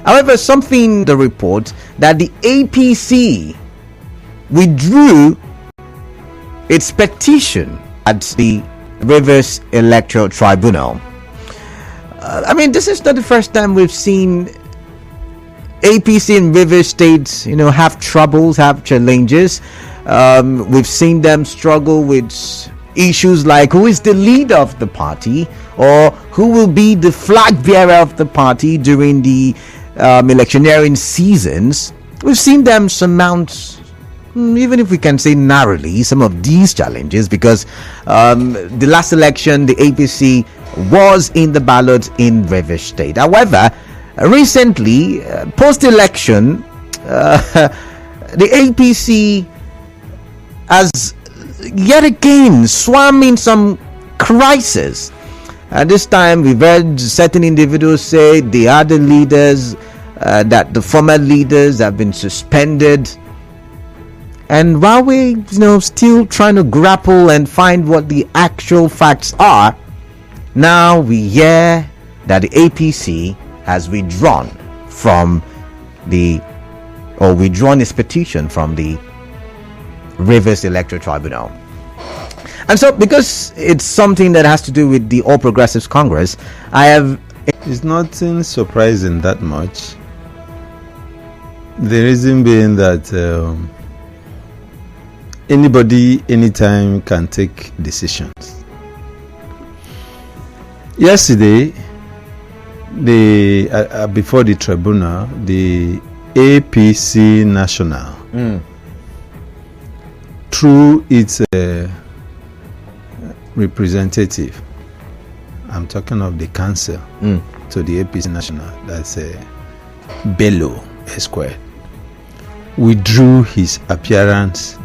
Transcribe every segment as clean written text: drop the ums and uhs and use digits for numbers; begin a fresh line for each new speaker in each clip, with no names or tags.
However, something the report that the APC withdrew its petition at the Rivers Electoral Tribunal. This is not the first time we've seen APC in Rivers State, have troubles, have challenges. We've seen them struggle with issues like who is the leader of the party, or who will be the flag bearer of the party during the electioneering seasons. We've seen them surmount, even if we can say narrowly, some of these challenges, because the last election the APC was in the ballot in Rivers State. However, recently, post-election, the APC has yet again swam in some crisis. At this time, we've heard certain individuals say they are the leaders, that the former leaders have been suspended. And while we, still trying to grapple and find what the actual facts are, now we hear that the APC has withdrawn its petition from the Rivers Electoral Tribunal. And so, because it's something that has to do with the All Progressives Congress,
it's nothing surprising that much. The reason being that anybody, anytime can take decisions. Yesterday, before the tribunal, the APC National, through its representative, I'm talking of the council to the APC National, that's Bello Esquire, withdrew his appearance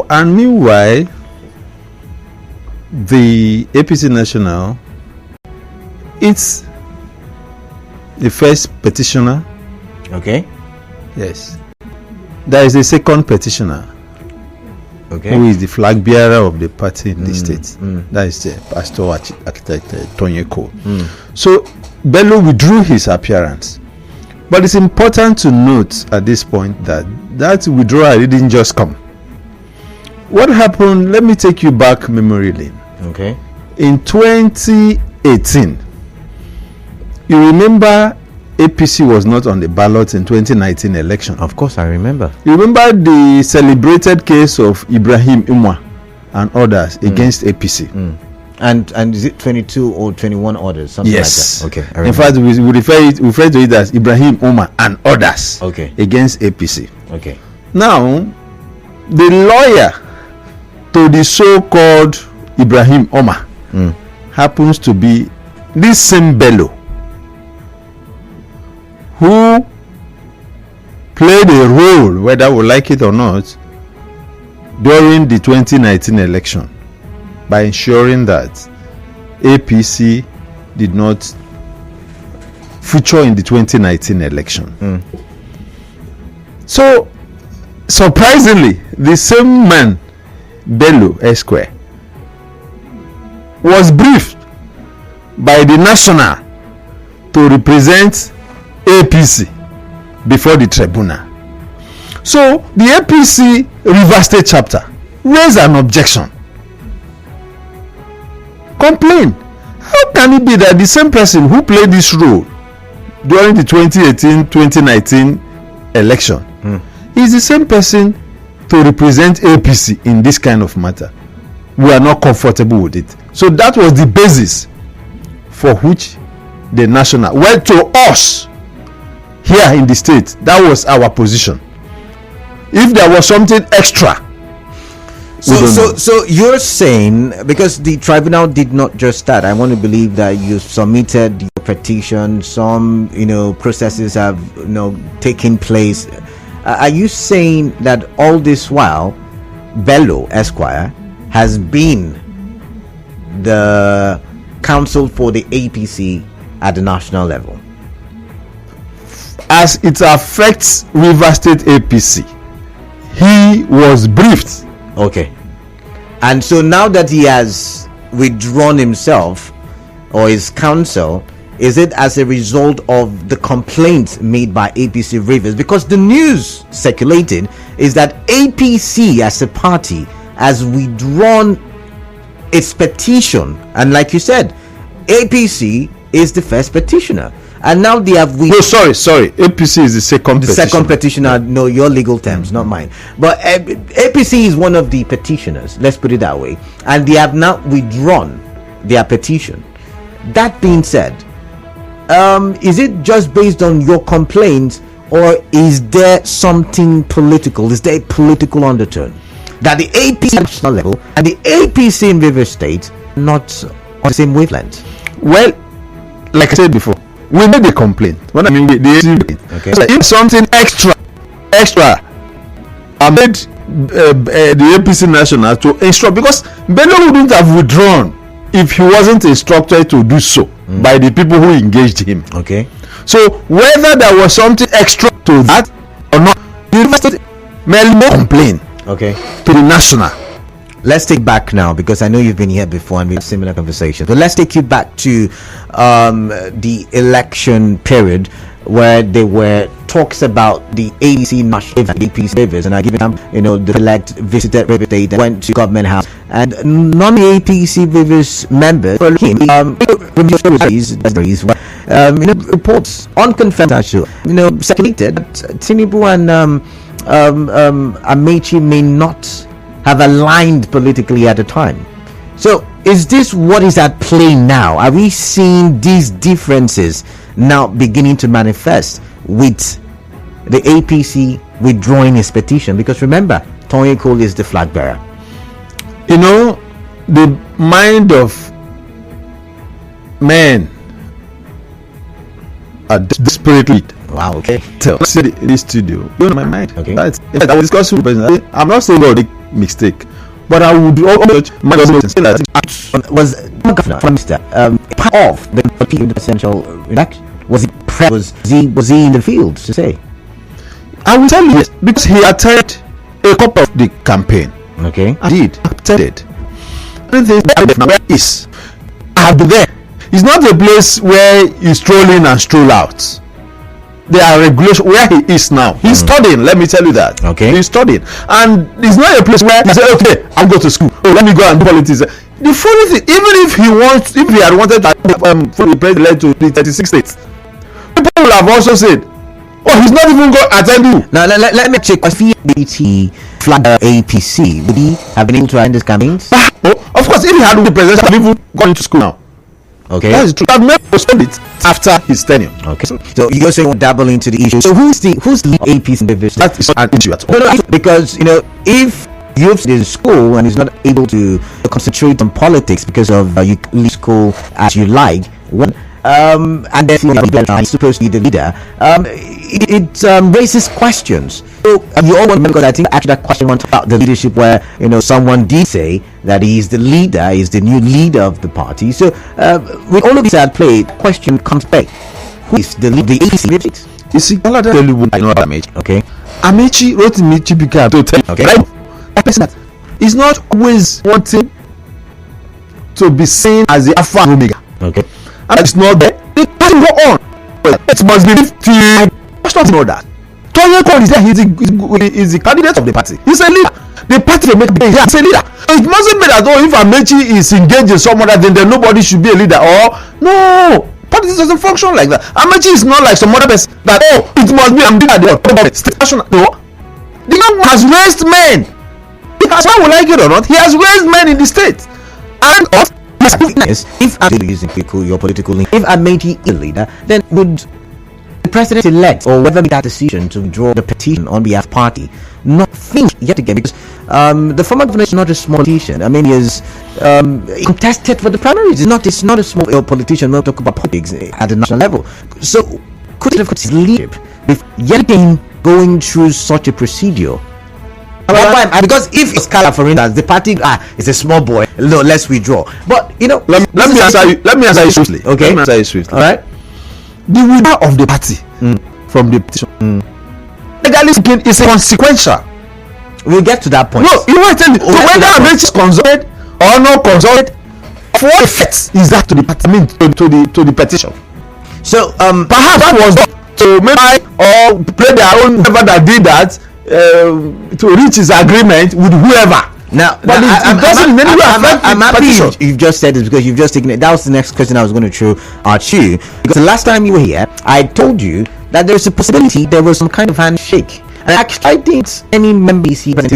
and meanwhile the APC National, it's the first petitioner.
Okay.
Yes. There is a second petitioner.
Okay.
Who is the flag bearer of the party in the state. That is the pastor architect Tonyeko. So Bello withdrew his appearance. But it's important to note at this point that withdrawal didn't just come. What happened? Let me take you back memory lane.
Okay.
In 2018, you remember APC was not on the ballot in 2019 election.
Of course, I remember.
You remember the celebrated case of Ibrahim Umar and others against APC.
And is it 22 or 21 orders? Something
yes.
Like that. Okay.
In fact, we refer to it as Ibrahim Umar and others against APC.
Okay.
Now, the lawyer to the so-called Ibrahim Omar happens to be this same Bello, who played a role, whether we like it or not, during the 2019 election by ensuring that APC did not feature in the 2019 election. So, surprisingly, the same man, Bello Esquire, was briefed by the National to represent APC before the tribunal. So the APC Rivers State chapter raised an objection, complained, how can it be that the same person who played this role during the 2018-2019 election is the same person to represent APC in this kind of matter? We are not comfortable with it. So that was the basis for which the National went to us here in the state. That was our position. If there was something extra,
so you're saying, because the tribunal did not just start, I want to believe that you submitted your petition, some processes have taken place. Are you saying that all this while Bello Esquire has been the counsel for the APC at the national level?
As it affects Rivers State APC, he was briefed.
Okay. And so now that he has withdrawn himself or his counsel, Is it as a result of the complaints made by APC Rivers? Because the news circulated is that APC as a party has withdrawn its petition, and like you said, APC is the first petitioner, and now they have
sorry, APC is the second
petitioner. No, your legal terms, not mine. But APC is one of the petitioners, let's put it that way, and they have now withdrawn their petition. That being said, is it just based on your complaints, or is there something political? Is there a political undertone that the APC national level and the APC in Rivers State not on the same wavelength?
Well, like I said before, we made a complaint. What I mean, the APC,
okay.
So if something extra, I made the APC national to instruct, because Bello wouldn't have withdrawn if he wasn't instructed to do so by the people who engaged him.
Okay.
So whether there was something extra to that or not, the university merely complain.
Okay.
To the national.
Let's take back now, because I know you've been here before and we had similar conversations. But let's take you back to the election period, where there were talks about the APC national and APC Rivers, and I give it the elect visited River State and went to Government House, and none of the APC Rivers members reports unconfirmed circulated that Tinubu and Amechi may not have aligned politically at the time. So is this what is at play now? Are we seeing these differences now beginning to manifest with the APC withdrawing its petition? Because remember, Tony Cole is the flag bearer.
The mind of men are desperately.
Wow, okay.
So I said in this studio, my mind.
Okay.
I was discussing with the I'm not saying about the mistake, but I would also my government
was governor from Mr. Part of the essential election. Was he in the field to say?
I will tell you this, because he attended a couple of the campaign.
Okay.
I did attended. Where is? I'll be there. It's not a place where you stroll in and stroll out. There are regulations where he is now. He's studying, let me tell you that.
Okay.
He's studying. And it's not a place where he said, okay, I'll go to school. Oh, let me go and do politics. The funny thing, even if he had wanted to for the president to the 36 states, people will have also said, oh, he's not even going to attend you.
Now, let me check. If he flag APC, would he have been able to attend his campaigns?
Of course, if he had the president, he would have gone to school now.
Okay.
That is true. I've never postponed it after his tenure.
Okay. So you're saying we'll dabble into the issue. So who's the APC division?
That is not an issue at all.
No, because if youth is in school and is not able to concentrate on politics because of you leave school as you like, and therefore you're supposed to be the leader, it raises questions. So you all want, because I think actually that question went about the leadership, where someone did say that he's the leader, he's the new leader of the party. So with all of this at play, the question comes back: who is the leader? The APC?
You see, I'll tell you what I know about Amechi.
Okay.
Amechi wrote in Michibika to tell you.
Okay.
Right? A person that is not always wanting to be seen as the Alpha and Omega.
Okay.
And it's not there. It doesn't go on. It must be lifted. Must not know that. Tony Cole is there. He's the candidate of the party. He's a leader. The party will make him. He's a leader. So it mustn't be that if Amechi is engaged in someone, then nobody should be a leader. Or no, politics doesn't function like that. Amechi is not like some other person that it must be I'm leader. No, the man has raised men. He has, whether we like it or not, he has raised men in the state. And
if I'm using your political link, if Amechi is a leader, then would the president-elect or whoever made that decision to withdraw the petition on behalf of the party not think yet again, because the former governor is not a small politician. I mean, he is contested for the primaries. It's not a small politician. We'll talk about politics at the national level. So could it have got his leadership with yet again going through such a procedure? Because if it's Scala, for instance, the party is a small boy, no, let's withdraw. But
let me answer you swiftly.
Okay.
Let me answer you swiftly.
All right.
The winner of the party from the petition, legally speaking, is consequential.
We'll get to that point.
No, you want to tell me. So whether Amechi is consulted or not consulted, what effect is that to the party? I mean, to the petition?
So
Perhaps that was to make or play their own whoever that did that to reach his agreement with whoever.
Now,
but it doesn't in any way affect
I'm
the
happy
petition.
you've just said this, because you've just taken it. That was the next question I was going to throw at you. Because the last time you were here, I told you that there's a possibility there was some kind of handshake. And actually, I didn't any members here, and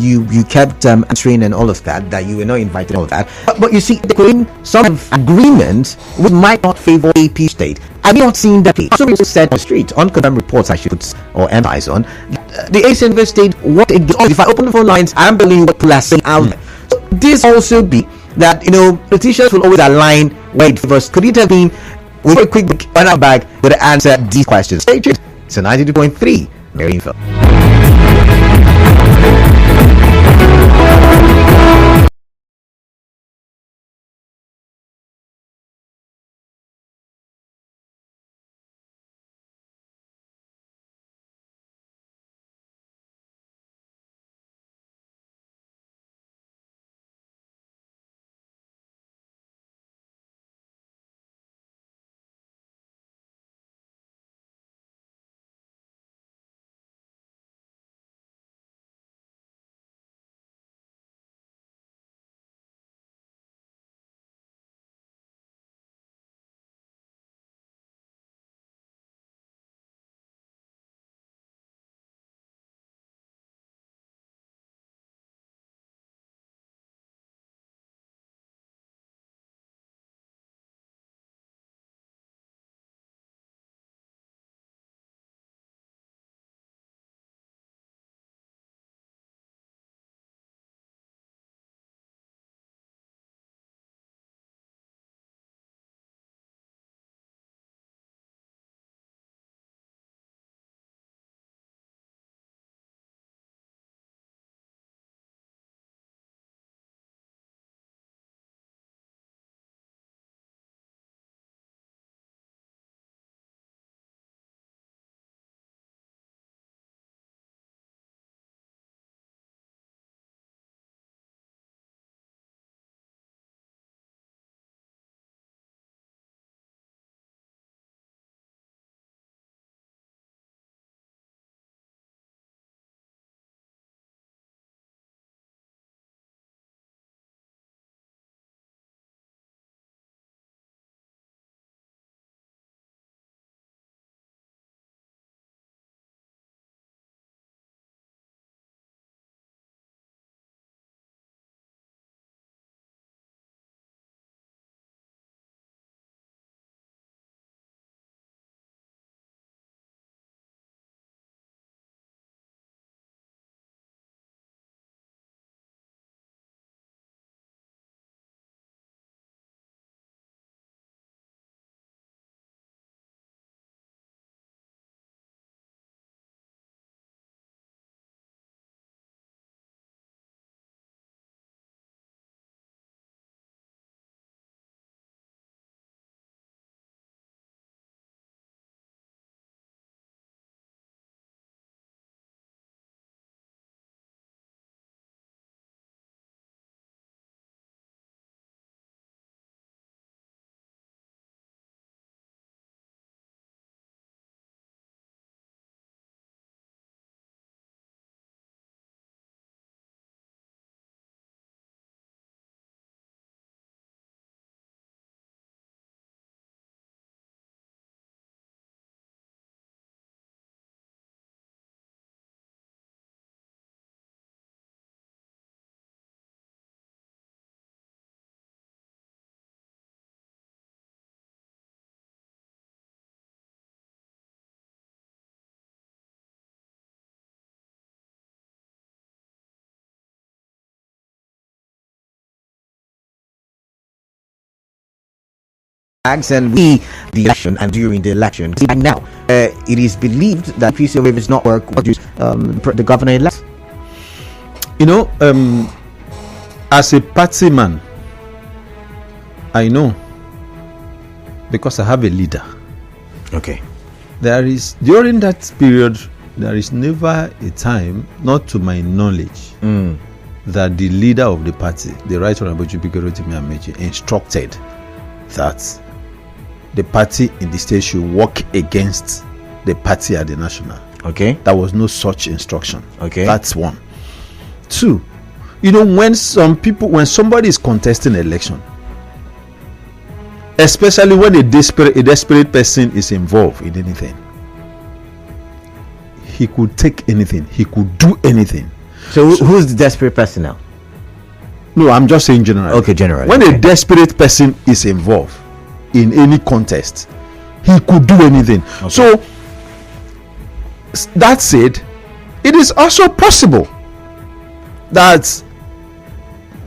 you kept answering and all of that you were not invited and all of that. But you see, there could be some agreement which might not favor AP state. Have you not seen that? Also, we said on the street, unconfirmed reports I should put or emphasize on. The ACN state, what if I open the phone lines, I don't believe what people are saying out there. So this also be that, politicians will always align where it favors. Could it have been, with a quick run out back, with the answer these questions? Stay tuned. So 92.3, very info. And the election, and during the election, now it is believed that APC is not work the governor elect.
As a party man, I know, because I have a leader.
Okay.
There is, during that period, there is never a time, not to my knowledge, that the leader of the party, the Right Honorable Jubike Rotimi Amechi, instructed that the party in the state should work against the party at the national.
Okay.
There was no such instruction.
Okay.
That's one. Two, when somebody is contesting an election, especially when a desperate person is involved in anything, he could take anything, he could do anything.
So who's the desperate person now?
No, I'm just saying generally.
Okay, generally.
When a desperate person is involved in any contest, he could do anything.
Okay.
So that said, it is also possible that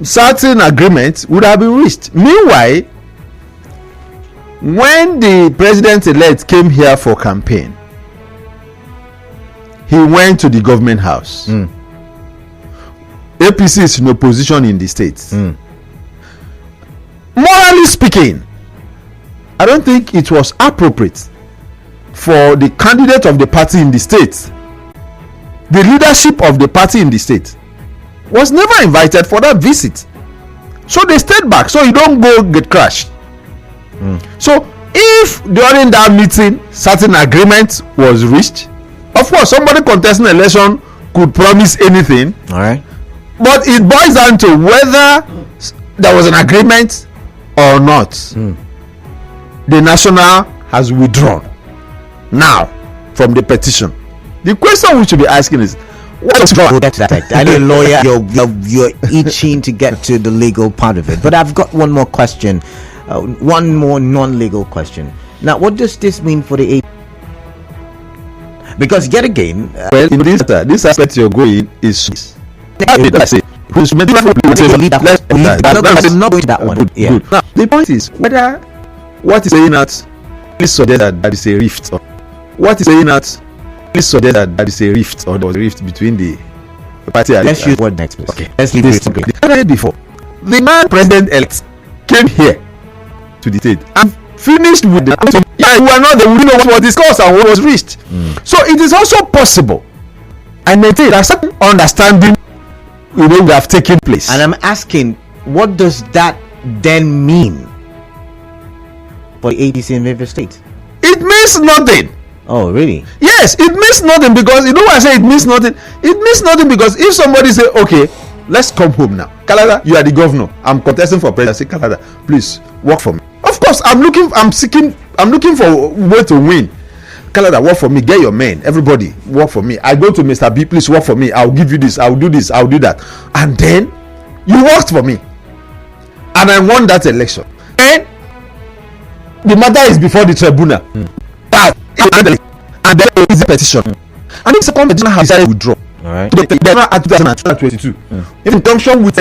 certain agreements would have been reached. Meanwhile, when the president-elect came here for campaign, he went to the government house. APC is in opposition in the states. Morally speaking, I don't think it was appropriate for the candidate of the party in the state, the leadership of the party in the state, was never invited for that visit. So they stayed back, so you don't go get crashed. So if during that meeting certain agreement was reached, of course somebody contesting the election could promise anything.
All right.
But it boils down to whether there was an agreement or not. The national has withdrawn now from the petition. The question we should be asking is, what's wrong?
We'll get to that. I know, lawyer, you're itching to get to the legal part of it. But I've got one more question, one more non-legal question. Now, what does this mean for the because yet again,
well, in this aspect you're going is. Let's say,
I'm not going to that one.
Good,
yeah.
Good. Now, the point is whether what is saying out is suggest that is a rift, or what is saying out is suggest that is a rift, or there was a rift between the party.
Let's use word next, please.
Okay.
Let's leave this. Okay.
I heard before. The man president-elect came here to the state and finished with the. Yeah, we are not. We know what was discussed and what was reached. So it is also possible, and maintain that certain understanding would have taken place.
And I'm asking, what does that then mean for the APC in River State?
It means nothing.
Oh, really?
Yes, it means nothing, because you know why I say it means nothing. It means nothing because if somebody say, okay, let's come home now. Kalada, you are the governor. I'm contesting for president. I say, Kalada, please work for me. Of course, I'm looking for a way to win. Kalada, work for me. Get your men. Everybody, work for me. I go to Mr. B, please work for me. I'll give you this. I'll do this. I'll do that. And then you worked for me, and I won that election. And the matter is before the tribunal. And then there is a petition. And if second petition has decided to withdraw,
all right,
the at 2022, in conjunction with